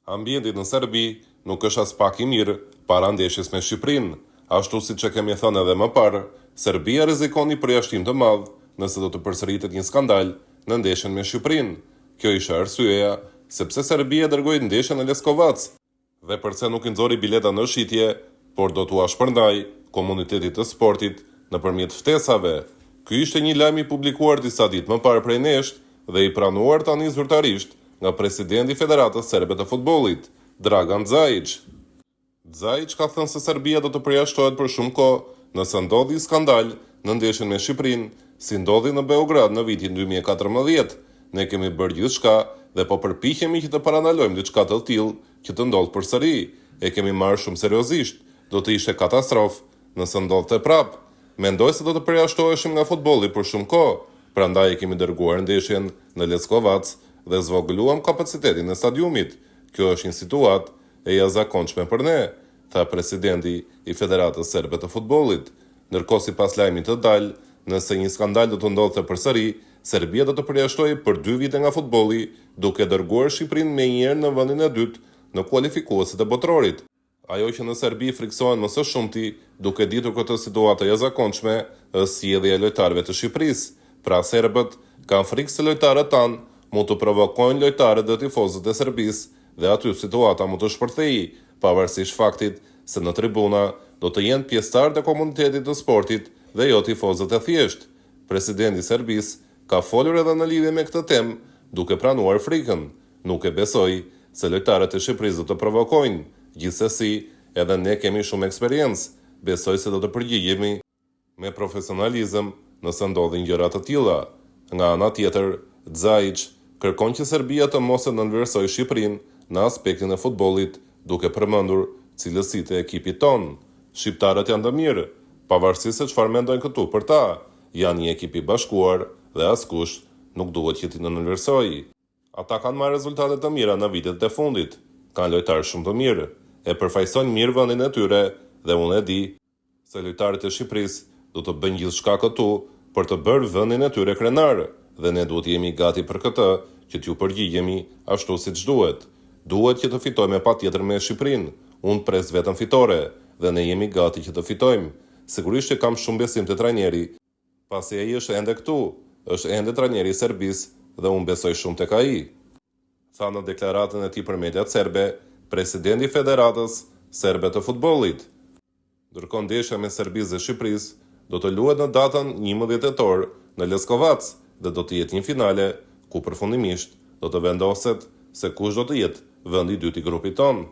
Ambienti në Serbi nuk është as pak i mirë para ndeshjes me Shqipërinë. Ashtu siç e kemi thënë edhe më parë, Serbia rrezikon një përjashtim të madh nëse do të përsëritet një skandal në ndeshjen me Shqipërinë. Kjo ishte arsyeja sepse Serbia dërgoi ndeshjen në Leskovac dhe përse nuk i nxori bileta në shitje, por do t'u shpërndai komunitetit të sportit nëpërmjet ftesave. Ky ishte një lajm i publikuar disa ditë më parë prej nesh dhe i pranuar tani zyrtarisht nga presidenti i Federatës Serbe të futbollit, Dragan Dzajic. Dzajic ka thënë se Serbia do të përjashtohet për shumë kohë nëse ndodhi skandal në ndeshjen me Shqipërinë, si ndodhi në Beograd në vitin 2014. Ne kemi bërë gjithçka dhe po përpiqemi që të parandalojmë diçka të tillë që të ndodhë përsëri. E kemi marrë shumë seriozisht. Do të ishte katastrofë nëse ndodhte prapë. Mendoj se do të përjashtoheshim nga futbolli për shumë kohë. Prandaj e kemi dërguar ndeshjen në Leskovac dhe zvogëluam kapacitetin e stadiumit. Kjo është një situatë e jashtëzakonshme për ne, tha presidenti i Federatës Serbe të futbollit. Ndërkohë sipas lajmit të dalë, nëse një skandal do të ndodhte përsëri, Serbia do të përjashtojë për 2 vite nga futbolli, duke dërguar Shqipërinë menjëherë në vendin e dytë në kualifikuesit e botrorit. Ajo që në Serbi friksohen më së shumti, duke ditur këtë situatë jashtëzakonshme, është sjellja e lojtarëve të Shqipërisë. Pra serbët kanë frikë se lojtarët tanë mund të provokojnë lojtarët dhe tifozët e Serbisë dhe aty situata mund të shpërthejë, pavarësisht faktit se në tribuna do të jenë pjesëtarë të komunitetit të sportit dhe jo tifozët e thjeshtë. Presidenti i Serbisë ka folur edhe në lidhje me këtë temë, duke pranuar frikën. Nuk e besoj se lojtarët e Shqipërisë do të provokojnë. Gjithsesi, edhe ne kemi shumë eksperiencë. Besoj se do të përgjigjemi me profesionalizëm nëse ndodhin gjëra të tilla. Nga ana tjetër, Dzajic kërkon që Serbia të mos e nënvlerësojë Shqipërinë në aspektin e futbollit, duke përmendur cilësitë e ekipit ton. Shqiptarët janë të mirë, pavarësisht se çfarë mendojnë këtu për ta. Janë një ekip i bashkuar dhe askush nuk duhet që t'i nënvlerësojë. Ata kanë marrë rezultate të mira në vitet e fundit. Kanë lojtarë shumë të mirë, e përfaqësojnë mirë vendin e tyre dhe unë e di se lojtarët e Shqipërisë do të bëjnë gjithçka këtu për të bërë vendin e tyre krenar, dhe ne duhet jemi gati për këtë që t'ju përgjigjemi ashtu siç duhet. Duhet që të fitojmë patjetër me Shqipërinë. Unë pres vetëm fitore dhe ne jemi gati që të fitojmë. Sigurisht që kam shumë besim te trajneri, pasi ai është ende këtu, është ende trajneri i Serbisë dhe unë besoj shumë tek ai. Tha në deklaratën e tij për mediat serbe, presidenti i Federatës Serbe të futbollit. Ndërkohë ndeshja me Serbisë dhe Shqipërisë do të luhet në datën 11 tetor në Leskovac dhe do të jetë një finale ku përfundimisht do të vendoset se kush do të jetë vendi i dytë i grupit tonë.